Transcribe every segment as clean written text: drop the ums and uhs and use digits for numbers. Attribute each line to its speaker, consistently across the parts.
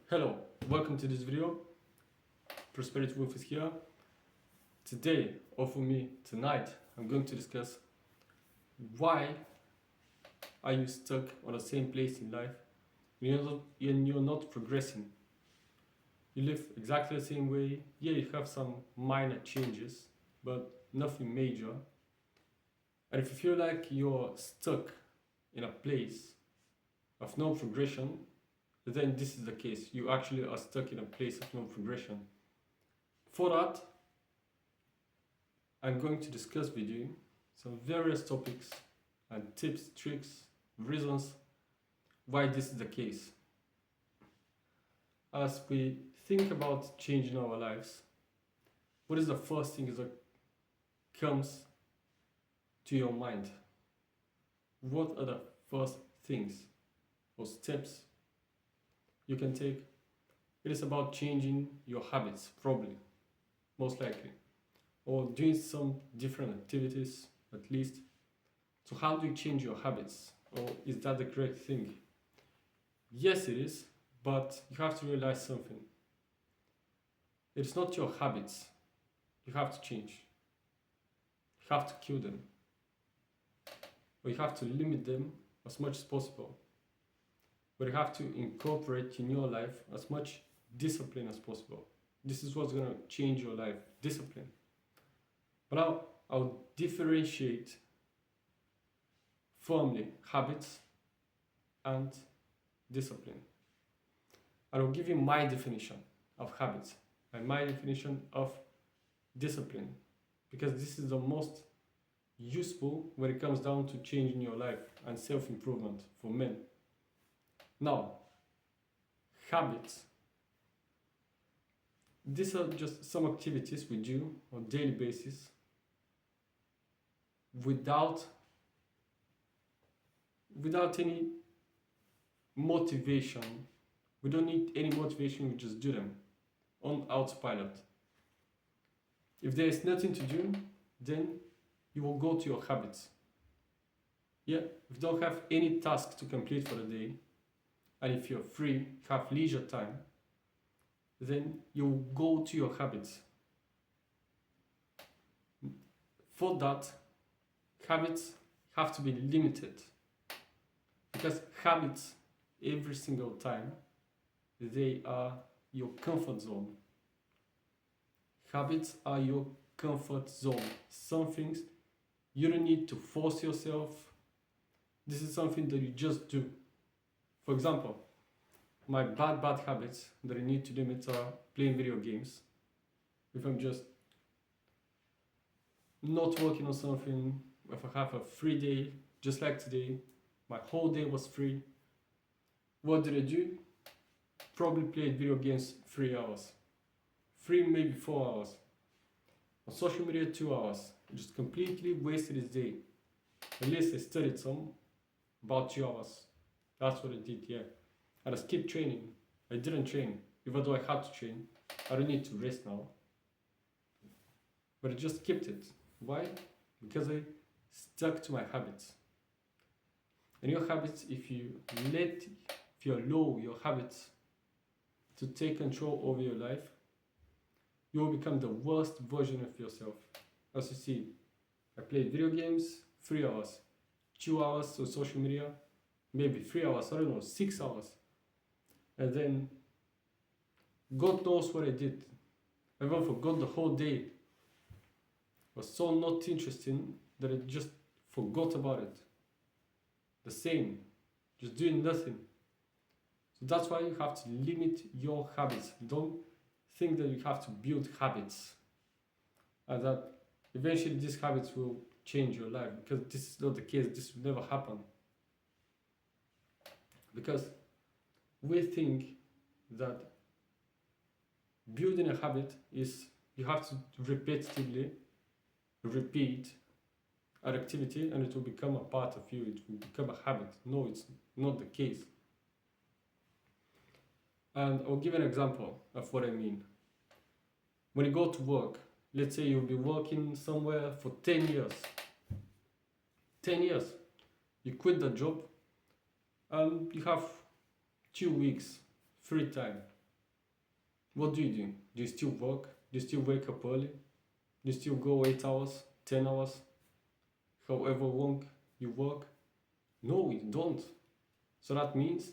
Speaker 1: Hello, welcome to this video. Prosperity Wolf is here. Today, or for me, tonight, I'm going to discuss why are you stuck on the same place in life and you're not progressing. You live exactly the same way. Yeah, you have some minor changes, but nothing major. And if you feel like you're stuck in a place of no progression, then this is the case. You actually are stuck in a place of no progression. For that, I'm going to discuss with you some various topics and tips, tricks, reasons why this is the case. As we think about changing our lives, what is the first thing that comes to your mind? What are the first things or steps you can take? It is about changing your habits, probably, most likely, or doing some different activities at least. So how do you change your habits? Or is that the correct thing? Yes, it is, but you have to realize something. It's not your habits you have to change. You have to kill them. Or you have to limit them as much as possible. But you have to incorporate in your life as much discipline as possible. This is what's going to change your life, discipline. But now I'll differentiate firmly habits and discipline. And I'll give you my definition of habits and my definition of discipline, because this is the most useful when it comes down to changing your life and self-improvement for men. Now, habits. These are just some activities we do on a daily basis without any motivation. We don't need any motivation, we just do them on autopilot. If there is nothing to do, then you will go to your habits. Yeah, if you don't have any task to complete for the day, and if you're free, have leisure time, then you will go to your habits. For that, habits have to be limited, because habits, every single time, they are your comfort zone. Habits are your comfort zone. Some things you don't need to force yourself. This is something that you just do. For example, my bad habits that I need to limit are playing video games. If I'm just not working on something, if I have a free day, just like today, my whole day was free. What did I do? Probably played video games 3 hours. 3, maybe 4 hours. On social media, 2 hours. I just completely wasted his day. At least I studied some, about 2 hours. That's what I did, yeah. And I skipped training. I didn't train, even though I had to train. I don't need to rest now. But I just skipped it. Why? Because I stuck to my habits. And your habits, if you allow your habits to take control over your life, you will become the worst version of yourself. As you see, I played video games 3 hours, 2 hours on social media, maybe 3 hours, I don't know, 6 hours. And then God knows what I did. I even forgot the whole day. It was so not interesting that I just forgot about it. The same, just doing nothing. So that's why you have to limit your habits. Don't think that you have to build habits and that eventually these habits will change your life, because this is not the case. This will never happen. Because we think that building a habit is you have to repetitively repeat an activity and it will become a part of you, it will become a habit. No, it's not the case. And I'll give an example of what I mean. When you go to work, let's say you'll be working somewhere for 10 years. 10 years. You quit the job and you have 2 weeks free time. what do? Do you still work? Do you still wake up early? Do you still go 8 hours, 10 hours, however long you work? No, you don't. So that means,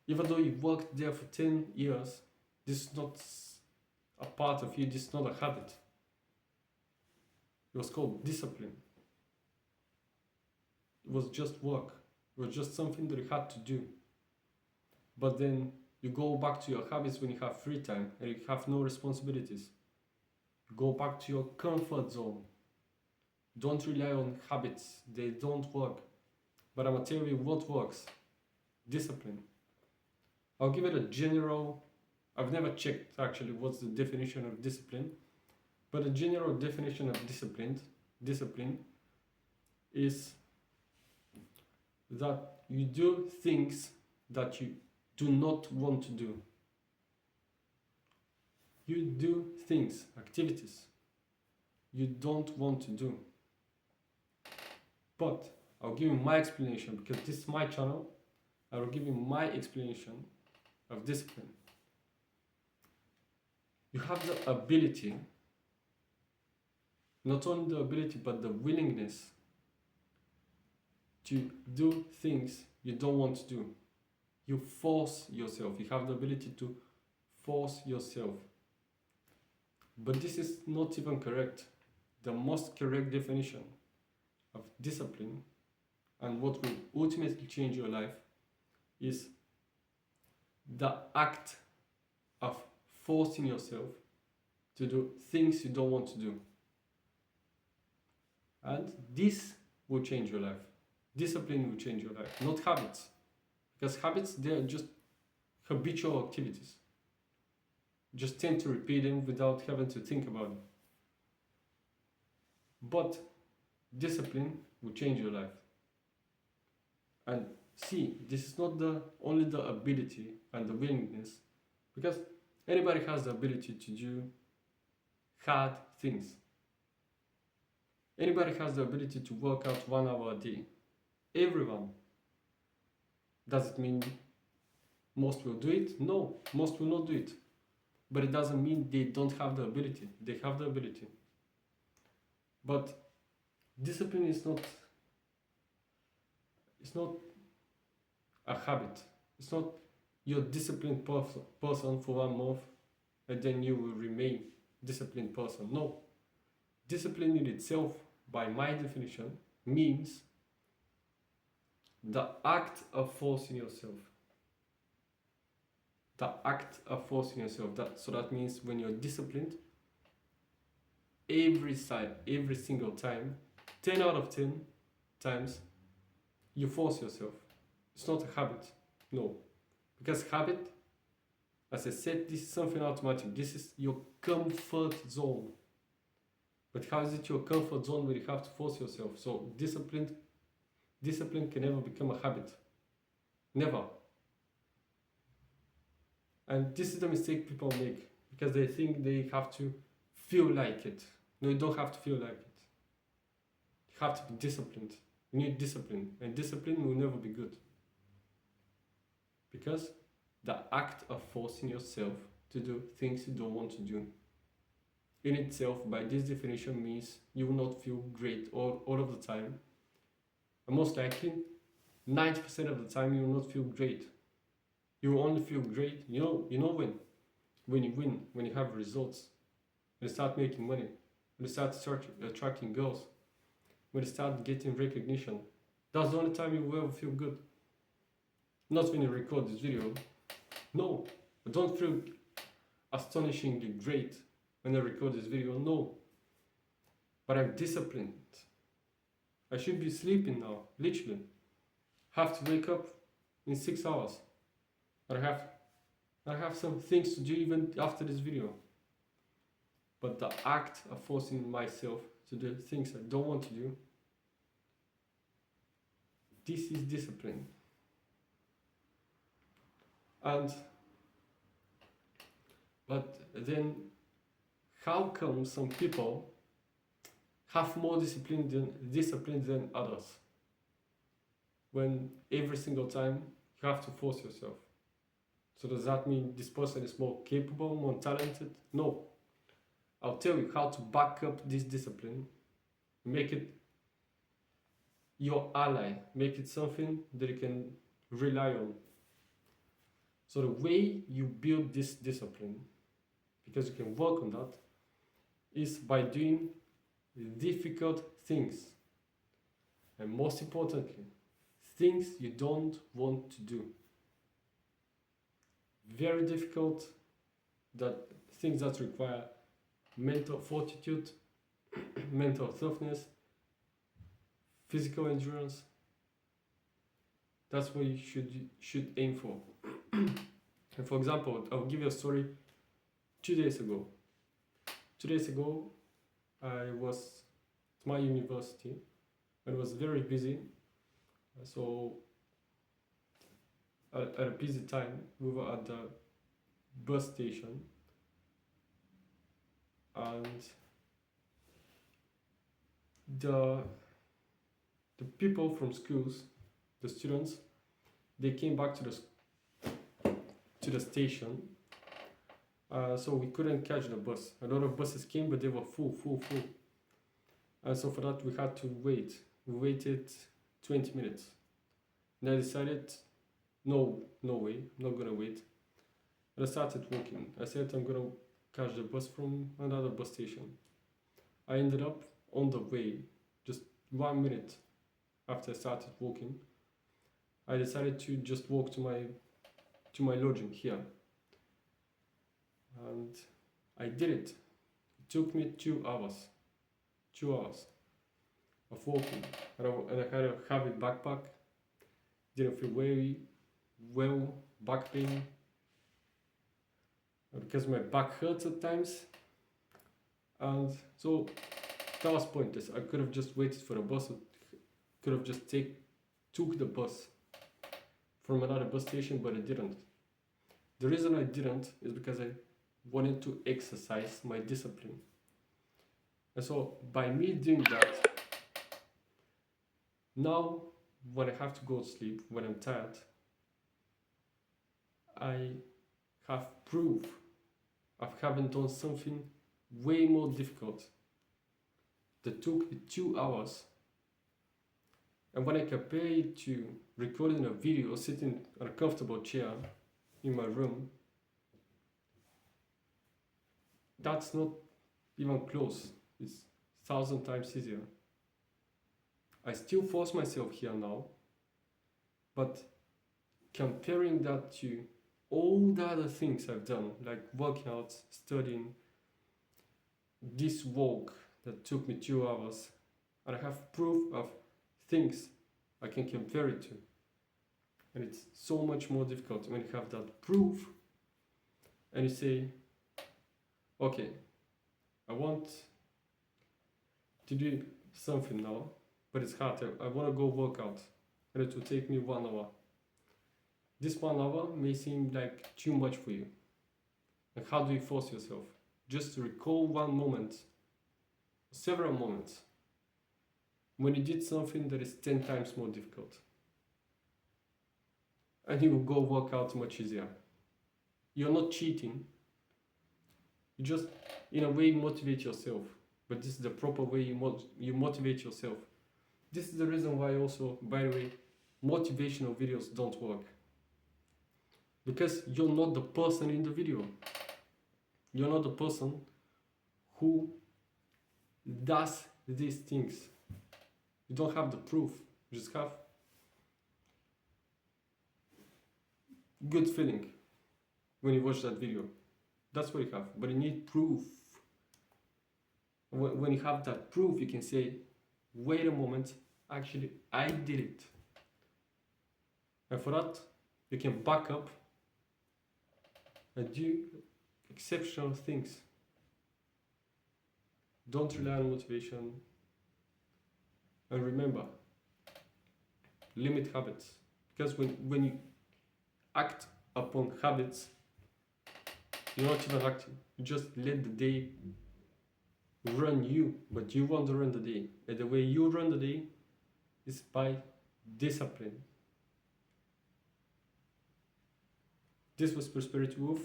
Speaker 1: even though you've worked there for 10 years, this is not a part of you, this is not a habit. It was called discipline. It was just work. It was just something that you had to do. But then you go back to your habits when you have free time and you have no responsibilities. You go back to your comfort zone. Don't rely on habits, they don't work. But I'm gonna tell you what works. Discipline. I'll give it a general, I've never checked actually what's the definition of discipline, but a general definition of discipline is that you do things that you do not want to do. You do things, activities you don't want to do. But I'll give you my explanation because this is my channel. I will give you my explanation of discipline. You have the ability, not only the ability, but the willingness to do things you don't want to do. You force yourself. You have the ability to force yourself. But this is not even correct. The most correct definition of discipline and what will ultimately change your life is the act of forcing yourself to do things you don't want to do. And this will change your life. Discipline will change your life, not habits. Because habits, they are just habitual activities. You just tend to repeat them without having to think about it. But discipline will change your life. And see, this is not only the ability and the willingness, because anybody has the ability to do hard things. Anybody has the ability to work out 1 hour a day. Everyone. Does it mean most will do it? No, most will not do it. But it doesn't mean they don't have the ability. They have the ability. But discipline is not a habit. It's not you're a disciplined person for 1 month and then you will remain disciplined person. No. Discipline in itself, by my definition, means the act of forcing yourself. The act of forcing yourself. So that means when you're disciplined, every single time, 10 out of 10 times, you force yourself. It's not a habit. No. Because habit, as I said, this is something automatic. This is your comfort zone. But how is it your comfort zone when you have to force yourself? So discipline can never become a habit. Never. And this is the mistake people make, because they think they have to feel like it. No, you don't have to feel like it. You have to be disciplined. You need discipline, and discipline will never be good. Because the act of forcing yourself to do things you don't want to do in itself, by this definition, means you will not feel great all of the time. And most likely, 90% of the time, you will not feel great. You will only feel great, you know when you win, when you have results, when you start making money, when you start attracting girls, when you start getting recognition. That's the only time you will ever feel good. Not when you record this video. No, I don't feel astonishingly great when I record this video. No, but I'm disciplined. I should be sleeping now, literally. Have to wake up in 6 hours. But I have some things to do even after this video. But the act of forcing myself to do things I don't want to do, this is discipline. But then, how come some people have more discipline than others? When every single time you have to force yourself. So does that mean this person is more capable, more talented? No. I'll tell you how to back up this discipline, make it your ally, make it something that you can rely on. So the way you build this discipline, because you can work on that, is by doing difficult things. And most importantly, things you don't want to do. Very difficult, that things that require mental fortitude, mental toughness, physical endurance. That's what you should aim for. And for example, I'll give you a story. 2 days ago, I was at my university and was very busy. So at a busy time, we were at the bus station, and the people from schools, the students, they came back to the station. So we couldn't catch the bus. A lot of buses came, but they were full. And so for that, we had to wait. We waited 20 minutes. And I decided, no way, I'm not gonna wait. And I started walking. I said I'm gonna catch the bus from another bus station. I ended up on the way, just 1 minute after I started walking. I decided to just walk to my lodging here. And I did it. It took me 2 hours. 2 hours of walking. And I had a heavy backpack. Didn't feel very well, back pain. Because my back hurts at times. And so that was pointless. I could have just waited for the bus. I could have just took the bus from another bus station, but I didn't. The reason I didn't is because I wanted to exercise my discipline. And so by me doing that, now when I have to go to sleep, when I'm tired, I have proof of having done something way more difficult that took me 2 hours. And when I compare it to recording a video sitting on a comfortable chair in my room, that's not even close. It's 1,000 times easier. I still force myself here now, but comparing that to all the other things I've done, like working out, studying, this walk that took me 2 hours, and I have proof of things I can compare it to. And it's so much more difficult when you have that proof and you say, okay, I want to do something now, but it's hard. I want to go work out, and it will take me 1 hour. This 1 hour may seem like too much for you. And how do you force yourself? Just to recall one moment, several moments, when you did something that is 10 times more difficult. And you will go work out much easier. You're not cheating. You just, in a way, motivate yourself. But this is the proper way you motivate yourself. This is the reason why also, by the way, motivational videos don't work. Because you're not the person in the video. You're not the person who does these things. You don't have the proof. You just have good feeling when you watch that video. That's what you have. But you need proof. When you have that proof, you can say, wait a moment, actually, I did it. And for that, you can back up and do exceptional things. Don't rely on motivation. And remember, limit habits. Because when you act upon habits, you're not even acting. You just let the day run you, but you want to run the day. And the way you run the day is by discipline. This was Prosperity Wolf.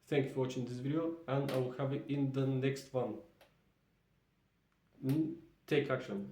Speaker 1: Thank you for watching this video, and I will have it in the next one. Take action.